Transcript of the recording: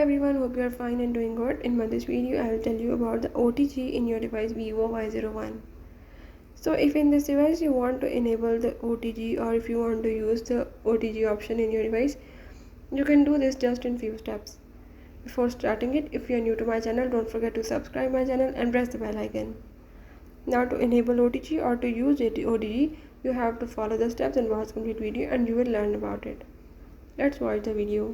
everyone, hope you are fine and doing good. In this video I will tell you about the OTG in your device Vivo Y01. So if in this device you want to enable the OTG, or if you want to use the OTG option in your device, you can do this just in few steps. Before starting it, if you are new to my channel, don't forget to subscribe my channel and press the bell icon. Now to enable OTG or to use OTG, you have to follow the steps and watch complete video and you will learn about it. Let's watch the video.